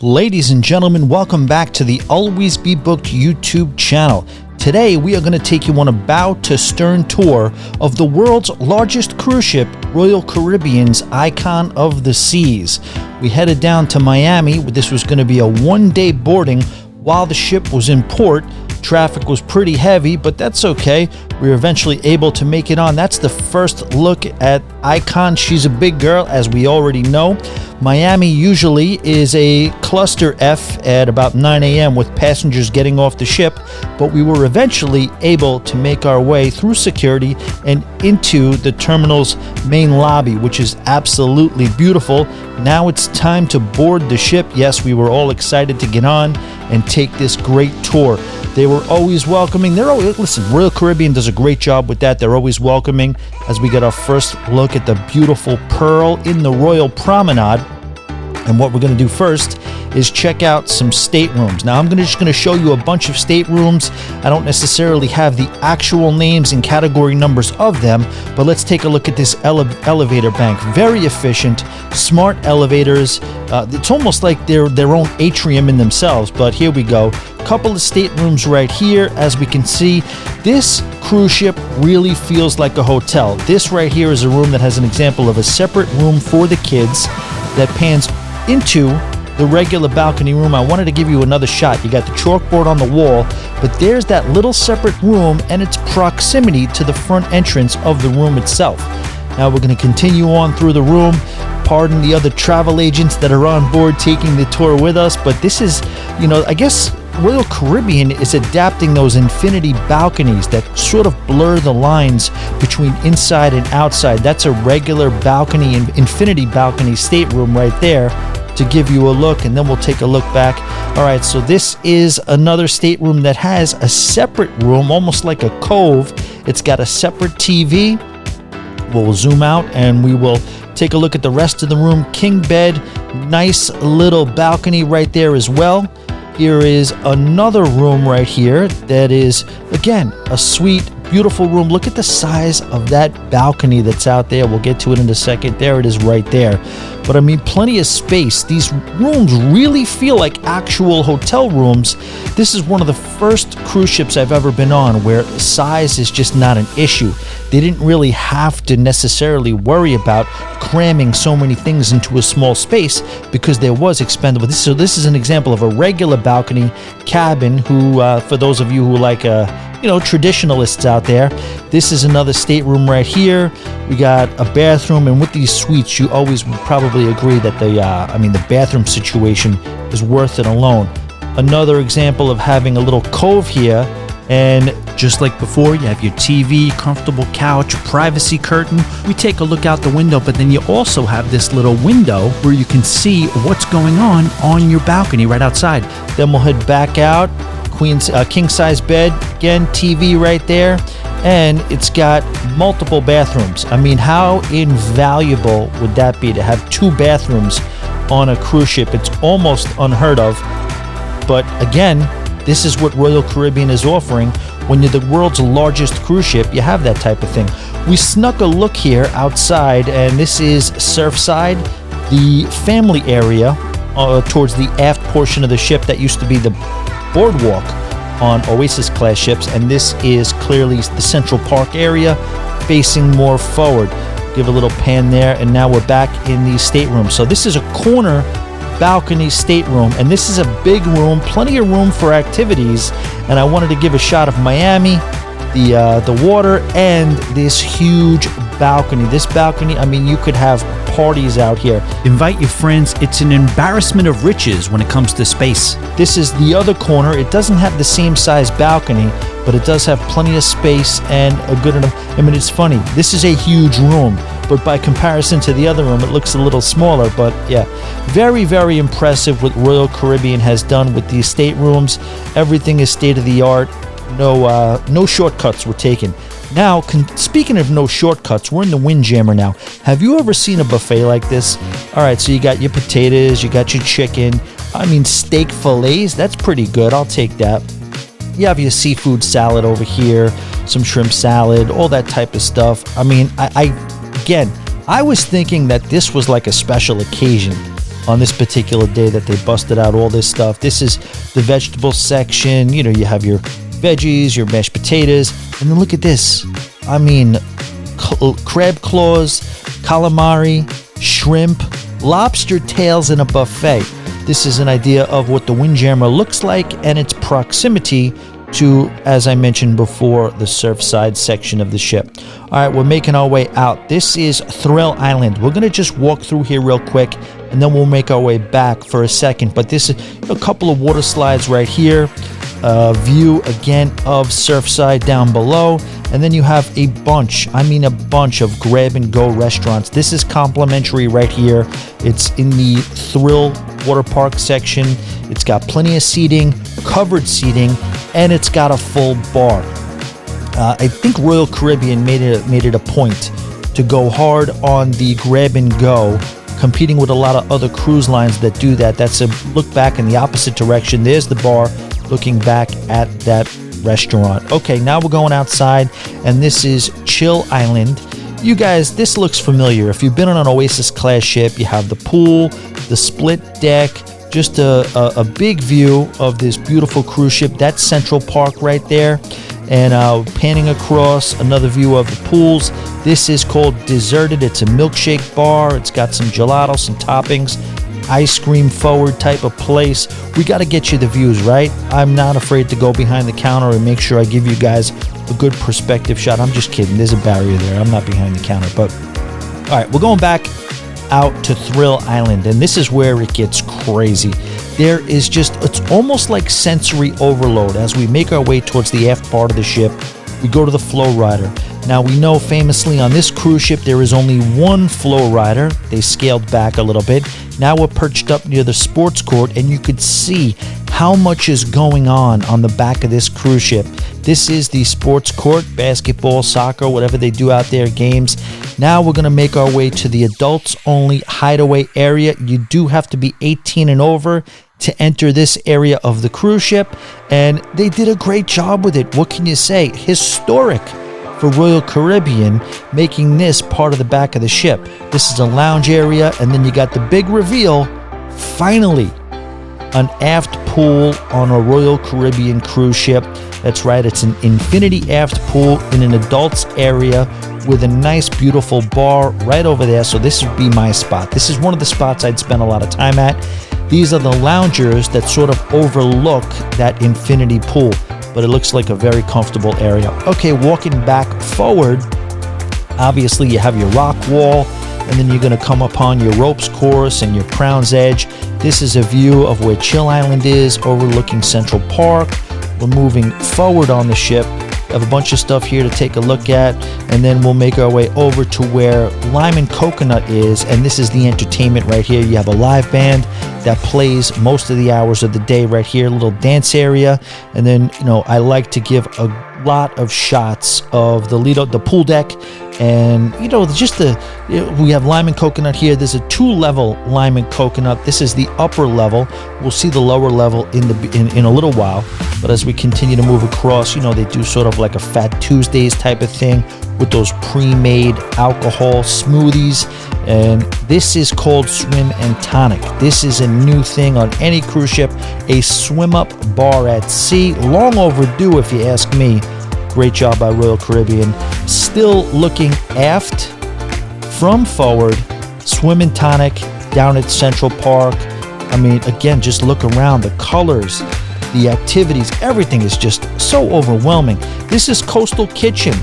Ladies and gentlemen, welcome back to the Always Be Booked YouTube channel. Today we are going to take you on a bow to stern tour of the world's largest cruise ship, Royal Caribbean's Icon of the Seas. We headed down to Miami. This was going to be a one-day boarding while the ship was in port. Traffic was pretty heavy, but that's okay. We were eventually able to make it on. That's the first look at Icon. She's a big girl, as we already know. Miami usually is a cluster F at about 9 a.m. with passengers getting off the ship, but we were eventually able to make our way through security and into the terminal's main lobby, which is absolutely beautiful. Now it's time to board the ship. Yes, we were all excited to get on and take this great tour. They were always welcoming. Listen, Royal Caribbean does a great job with that. They're always welcoming. As we get our first look at the beautiful Pearl in the Royal Promenade. And what we're going to do first is check out some staterooms. Now, I'm just going to show you a bunch of staterooms. I don't necessarily have the actual names and category numbers of them, but let's take a look at this elevator bank. Very efficient, smart elevators. It's almost like they're their own atrium in themselves, but here we go. Couple of staterooms right here. As we can see, this cruise ship really feels like a hotel. This right here is a room that has an example of a separate room for the kids that pans into the regular balcony room. I wanted to give you another shot. You got the chalkboard on the wall, but there's that little separate room and its proximity to the front entrance of the room itself. Now we're going to continue on through the room. Pardon the other travel agents that are on board taking the tour with us, but this is, I guess Royal Caribbean is adapting those infinity balconies that sort of blur the lines between inside and outside. That's a regular balcony, infinity balcony stateroom right there to give you a look, and then we'll take a look back. All right, so this is another stateroom that has a separate room, almost like a cove. It's got a separate TV. We'll zoom out and we will take a look at the rest of the room. King bed, nice little balcony right there as well. Here is another room right here that is, again, a sweet, beautiful room. Look at the size of that balcony that's out there. We'll get to it in a second. There it is right there. But I mean, plenty of space. These rooms really feel like actual hotel rooms. This is one of the first cruise ships I've ever been on where size is just not an issue. They didn't really have to necessarily worry about cramming so many things into a small space because there was expendable. So this is an example of a regular balcony cabin who, for those of you who like traditionalists out there, this is another stateroom right here. We got a bathroom, and with these suites, you always would probably agree that the bathroom situation is worth it alone. Another example of having a little cove here, and just like before, you have your TV, comfortable couch, privacy curtain. We take a look out the window, but then you also have this little window where you can see what's going on your balcony right outside. Then we'll head back out. King size bed, again, TV right there, and it's got multiple bathrooms. I mean, how invaluable would that be to have two bathrooms on a cruise ship? It's almost unheard of, but again, this is what Royal Caribbean is offering. When you're the world's largest cruise ship, you have that type of thing. We snuck a look here outside, and this is Surfside, the family area towards the aft portion of the ship that used to be the boardwalk on Oasis class ships, and this is clearly the Central Park area facing more forward. Give a little pan there, and now we're back in the stateroom. So this is a corner balcony stateroom, and this is a big room, plenty of room for activities. And I wanted to give a shot of Miami, the water, and this huge balcony. This balcony, I mean, you could have parties out here. Invite your friends. It's an embarrassment of riches when it comes to space. This is the other corner. It doesn't have the same size balcony, but it does have plenty of space and a good enough. I mean, it's funny. This is a huge room, but by comparison to the other room, it looks a little smaller. But yeah, very, very impressive what Royal Caribbean has done with these staterooms. Everything is state of the art. No shortcuts were taken. Now, speaking of no shortcuts, we're in the Windjammer now. Have you ever seen a buffet like this? All right, so you got your potatoes, you got your chicken. I mean, steak fillets, that's pretty good. I'll take that. You have your seafood salad over here, some shrimp salad, all that type of stuff. I mean, I was thinking that this was like a special occasion. on this particular day that they busted out all this stuff. This is the vegetable section. You know, you have your veggies, your mashed potatoes, and then look at this. I mean, crab claws, calamari, shrimp, lobster tails in a buffet. This is an idea of what the Windjammer looks like and its proximity to, as I mentioned before, the Surfside section of the ship. All right, we're making our way out. This is Thrill Island. We're going to just walk through here real quick, and then we'll make our way back for a second. But this is a couple of water slides right here. View again of Surfside down below, and then you have a bunch of grab-and-go restaurants. This is complimentary right here. It's in the Thrill Water Park section. It's got plenty of seating, covered seating, and it's got a full bar. I think Royal Caribbean made it a point to go hard on the grab-and-go, competing with a lot of other cruise lines that do that. That's a look back in the opposite direction. There's the bar, looking back at that restaurant. Okay, now we're going outside, and this is Chill Island. You guys, this looks familiar. If you've been on an Oasis class ship, you have the pool, the split deck, just a big view of this beautiful cruise ship. That's Central Park right there. And panning across, another view of the pools. This is called Deserted. It's a milkshake bar. It's got some gelato, some toppings, ice cream forward type of place. We got to get you the views, right? I'm not afraid to go behind the counter and make sure I give you guys a good perspective shot. I'm just kidding. There's a barrier there. I'm not behind the counter. But all right, we're going back out to Thrill Island, and this is where it gets crazy. There is just, it's almost like sensory overload. As we make our way towards the aft part of the ship, we go to the flow rider. Now, we know famously on this cruise ship there is only one flow rider. They scaled back a little bit. Now we're perched up near the sports court, and you could see how much is going on the back of this cruise ship. This is the sports court, basketball, soccer, whatever they do out there, games. Now we're going to make our way to the adults only hideaway area. You do have to be 18 and over to enter this area of the cruise ship, and they did a great job with it. What can you say? Historic for Royal Caribbean, making this part of the back of the ship. This is a lounge area, and then you got the big reveal. Finally, an aft pool on a Royal Caribbean cruise ship. That's right, it's an infinity aft pool in an adults area with a nice, beautiful bar right over there. So this would be my spot. This is one of the spots I'd spend a lot of time at. These are the loungers that sort of overlook that infinity pool, but it looks like a very comfortable area. Okay, walking back forward, obviously you have your rock wall, and then you're going to come upon your ropes course and your Crown's Edge. This is a view of where Chill Island is, overlooking Central Park. We're moving forward on the ship. We have a bunch of stuff here to take a look at, and then we'll make our way over to where Lime and Coconut is, and this is the entertainment right here. You have a live band that plays most of the hours of the day right here, a little dance area, and then, you know, I like to give a lot of shots of the pool deck, and, you know, we have Lime and Coconut here. There's a 2-level Lime and Coconut. This is the upper level. We'll see the lower level in a little while, but as we continue to move across, you know, they do sort of like a Fat Tuesdays type of thing with those pre-made alcohol smoothies, and this is called Swim and Tonic. This is a new thing on any cruise ship, a swim-up bar at sea. Long overdue, if you ask me. Great job by Royal Caribbean. Still looking aft from forward, Swim and Tonic down at Central Park. I mean, again, just look around. The colors, the activities, everything is just so overwhelming. This is Coastal Kitchen,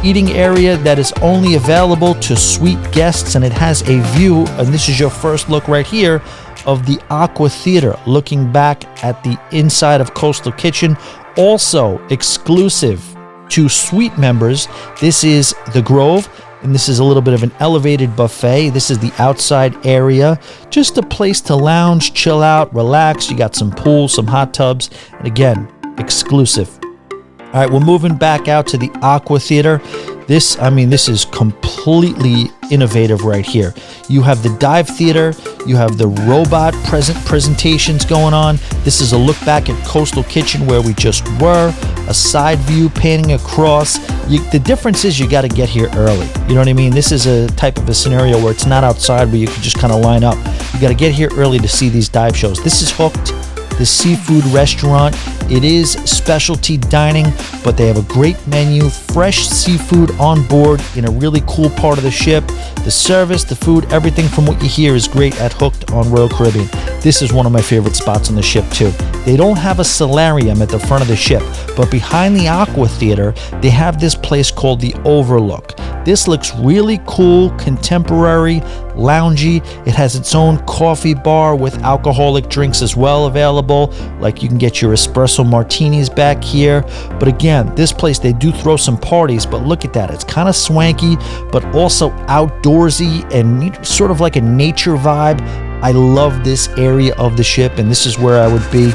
eating area that is only available to suite guests, and it has a view, and this is your first look right here, of the AquaTheater, looking back at the inside of Coastal Kitchen. Also exclusive to suite members, this is the Grove, and this is a little bit of an elevated buffet. This is the outside area, just a place to lounge, chill out, relax. You got some pools, some hot tubs, and again, exclusive. All right, we're moving back out to the AquaTheater. This is completely innovative right here. You have the dive theater, you have the robot presentations going on. This is a look back at Coastal Kitchen where we just were, a side view panning across. The difference is you got to get here early. You know what I mean? This is a type of a scenario where it's not outside where you can just kind of line up. You got to get here early to see these dive shows. This is Hooked, the seafood restaurant. It is specialty dining, but they have a great menu, fresh seafood on board in a really cool part of the ship. The service, the food, everything from what you hear is great at Hooked on Royal Caribbean. This is one of my favorite spots on the ship too. They don't have a solarium at the front of the ship, but behind the AquaTheater, they have this place called the Overlook. This looks really cool, contemporary, loungy. It has its own coffee bar with alcoholic drinks as well available. Like you can get your espresso martinis back here. But again, this place, they do throw some parties, but look at that. It's kind of swanky, but also outdoorsy and sort of like a nature vibe. I love this area of the ship, and this is where I would be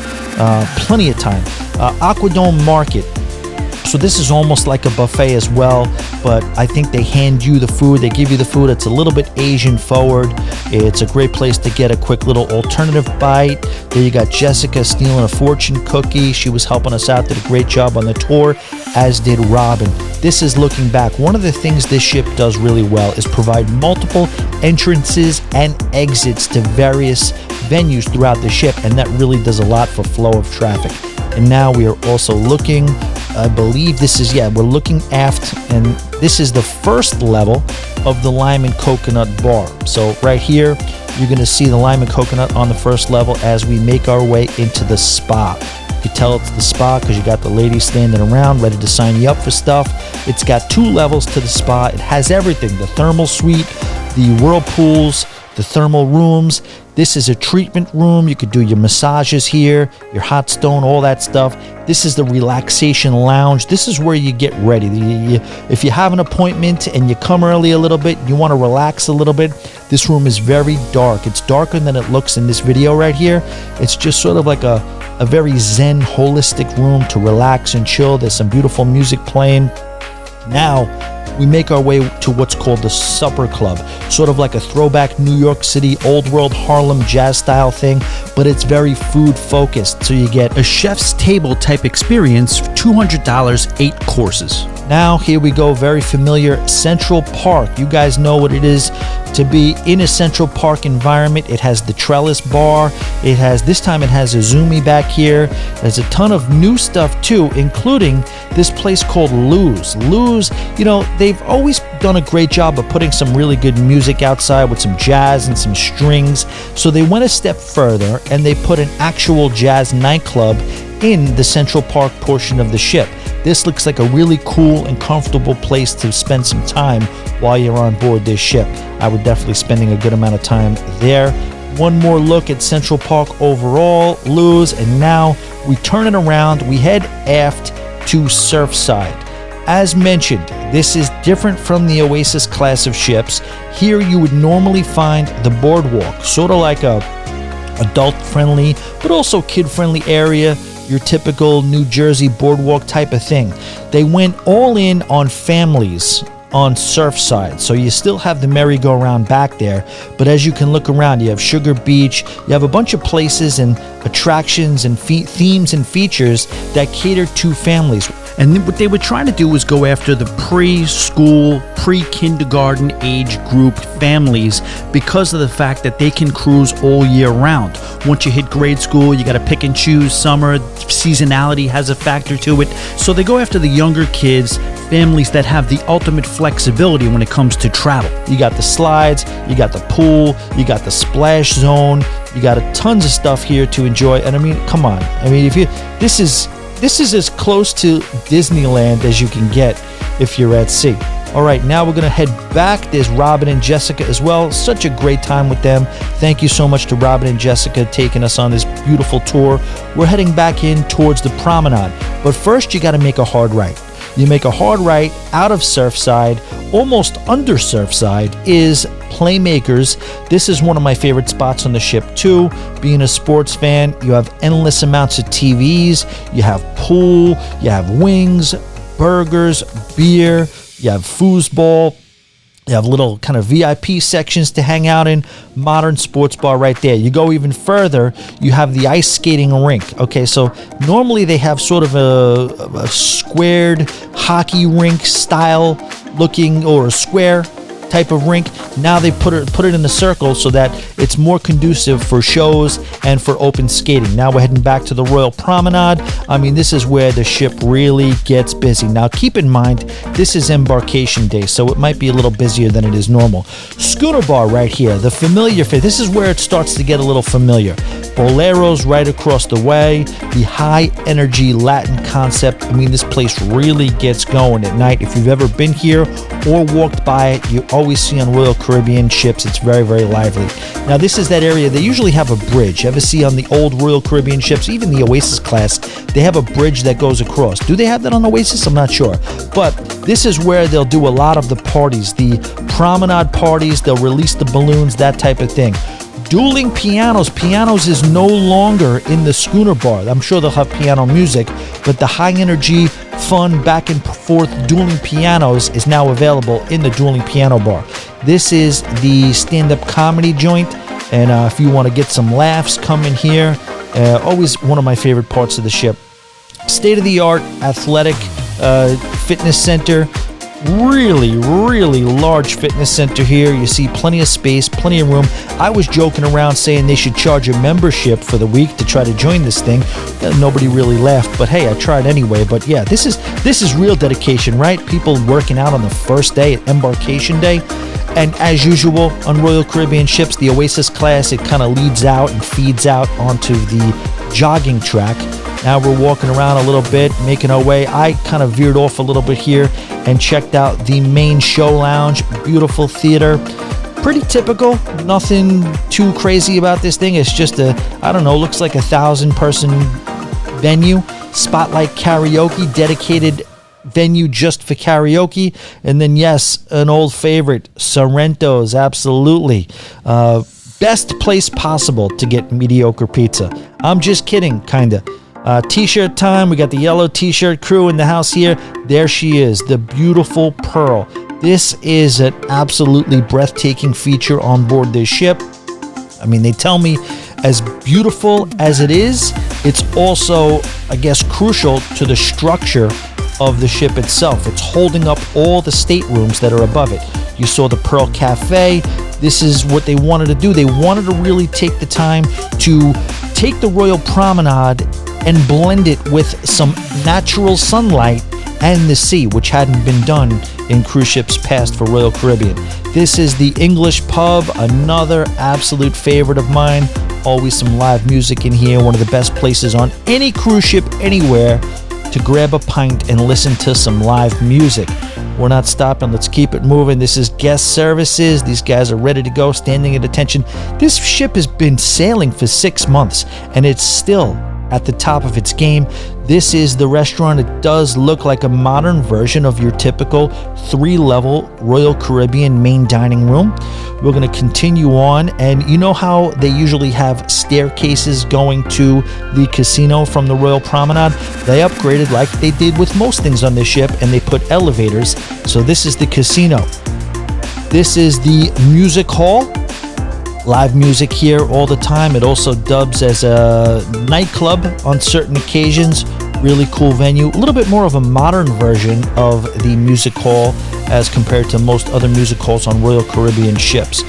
plenty of time. Aquadome Market. So this is almost like a buffet as well, but I think they hand you the food. They give you the food. It's a little bit Asian forward. It's a great place to get a quick little alternative bite. There you got Jessica stealing a fortune cookie. She was helping us out, did a great job on the tour, as did Robin. This is looking back. One of the things this ship does really well is provide multiple entrances and exits to various venues throughout the ship, and that really does a lot for flow of traffic. And now we are also looking, I believe this is, we're looking aft, and this is the first level of the Lime and Coconut Bar. So right here, you're going to see the Lime and Coconut on the first level as we make our way into the spa. You can tell it's the spa because you got the ladies standing around ready to sign you up for stuff. It's got 2 levels to the spa. It has everything, the thermal suite, the whirlpools, the thermal rooms. This is a treatment room. You could do your massages here, your hot stone, all that stuff. This is the relaxation lounge. This is where you get ready. If you have an appointment and you come early a little bit, you want to relax a little bit, this room is very dark. It's darker than it looks in this video right here. It's just sort of like a very zen, holistic room to relax and chill. There's some beautiful music playing. Now, we make our way to what's called the Supper Club, sort of like a throwback New York City, old world Harlem jazz style thing, but it's very food focused. So you get a chef's table type experience, $200, 8 courses. Now, here we go, very familiar Central Park. You guys know what it is to be in a Central Park environment. It has the trellis bar. This time it has a Zoomy back here. There's a ton of new stuff too, including this place called Lou's. Lou's, they've always done a great job of putting some really good music outside with some jazz and some strings. So they went a step further and they put an actual jazz nightclub in the Central Park portion of the ship. This looks like a really cool and comfortable place to spend some time while you're on board this ship. I would definitely spending a good amount of time there. One more look at Central Park overall, Lou's, and now we turn it around. We head aft to Surfside. As mentioned, this is different from the Oasis class of ships. Here you would normally find the boardwalk, sort of like a adult-friendly, but also kid-friendly area, your typical New Jersey boardwalk type of thing. They went all in on families on Surfside, so you still have the merry-go-round back there, but as you can look around, you have Sugar Beach, you have a bunch of places and attractions and themes and features that cater to families. And what they were trying to do was go after the preschool, pre-kindergarten age group families because of the fact that they can cruise all year round. Once you hit grade school, you got to pick and choose. Summer, seasonality has a factor to it. So they go after the younger kids, families that have the ultimate flexibility when it comes to travel. You got the slides, you got the pool, you got the splash zone, you got tons of stuff here to enjoy. And I mean, come on. I mean, this is as close to Disneyland as you can get if you're at sea. All right, now we're going to head back. There's Robin and Jessica as well. Such a great time with them. Thank you so much to Robin and Jessica taking us on this beautiful tour. We're heading back in towards the Promenade. But first, you got to make a hard right. You make a hard right out of Surfside. Almost under Surfside is Playmakers. This is one of my favorite spots on the ship too. Being a sports fan, you have endless amounts of TVs, you have pool, you have wings, burgers, beer, You have foosball. You have little kind of VIP sections to hang out in. Modern sports bar right there. You go even further, you have the ice skating rink. Okay, so normally they have sort of a squared hockey rink style looking, or a square type of rink. Now they put it in a circle so that it's more conducive for shows and for open skating. Now we're heading back to the Royal Promenade. I mean, this is where the ship really gets busy. Now keep in mind, this is embarkation day, so it might be a little busier than it is normal. Schooner bar right here, the familiar fit. This is where it starts to get a little familiar. Boleros right across the way, the high energy Latin concept. I mean, this place really gets going at night. If you've ever been here or walked by it, you always see on Royal Caribbean ships, it's very, very lively. Now this is that area, they usually have a bridge. You ever see on the old Royal Caribbean ships, even the Oasis class, they have a bridge that goes across. Do they have that on Oasis? I'm not sure. But this is where they'll do a lot of the parties, the promenade parties, they'll release the balloons, that type of thing. Dueling pianos. Pianos is no longer in the schooner bar. I'm sure they'll have piano music, but the high energy, fun, back and forth dueling pianos is now available in the dueling piano bar. This is the stand-up comedy joint, and if you want to get some laughs, come in here. Always one of my favorite parts of the ship. State-of-the-art athletic fitness center. Really, really large fitness center here. You see plenty of space, plenty of room. I was joking around saying they should charge a membership for the week to try to join this thing. Nobody really laughed, but hey, I tried anyway. But yeah, this is real dedication, right? People working out on the first day at embarkation day. And as usual on Royal Caribbean ships, the Oasis class, it kind of leads out and feeds out onto the jogging track. Now we're walking around a little bit, making our way. I kind of veered off a little bit here and checked out the main show lounge. Beautiful theater. Pretty typical. Nothing too crazy about this thing. It's just looks like 1,000-person venue. Spotlight karaoke, dedicated venue just for karaoke. And then, yes, an old favorite, Sorrento's, absolutely. Best place possible to get mediocre pizza. I'm just kidding, kind of. T-shirt time. We got the yellow t-shirt crew in the house here. There she is, the beautiful Pearl. This is an absolutely breathtaking feature on board this ship. I mean, they tell me as beautiful as it is, it's also, I guess, crucial to the structure of the ship itself. It's holding up all the staterooms that are above it. You saw the Pearl Cafe. This is what they wanted to do. They wanted to really take the time to take the Royal Promenade and blend it with some natural sunlight and the sea, which hadn't been done in cruise ships past for Royal Caribbean. This is the English pub, another absolute favorite of mine. Always some live music in here. One of the best places on any cruise ship anywhere to grab a pint and listen to some live music. We're not stopping. Let's keep it moving. This is guest services. These guys are ready to go, standing at attention. This ship has been sailing for 6 months, and it's still at the top of its game. This is the restaurant. It does look like a modern version of your typical 3-level Royal Caribbean main dining room. We're going to continue on, and you know how they usually have staircases going to the casino from the Royal Promenade? They upgraded like they did with most things on this ship, and they put elevators. So this is the casino. This is the music hall. Live music here all the time. It also dubs as a nightclub on certain occasions. Really cool venue. A little bit more of a modern version of the music hall as compared to most other music halls on Royal Caribbean ships.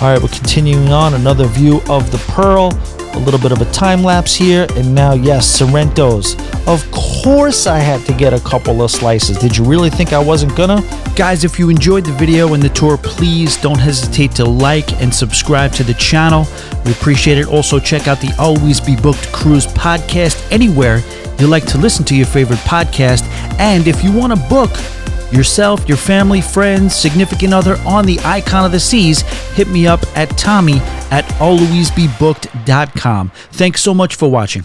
All right, we're continuing on. Another view of the Pearl. A little bit of a time lapse here. And now, yes, Sorrento's. Of course I had to get a couple of slices. Did you really think I wasn't gonna? Guys, if you enjoyed the video and the tour, please don't hesitate to like and subscribe to the channel. We appreciate it. Also, check out the Always Be Booked Cruise podcast anywhere you like to listen to your favorite podcast. And if you want to book yourself, your family, friends, significant other on the Icon of the Seas, hit me up at Tommy@alwaysbebooked.com. Thanks so much for watching.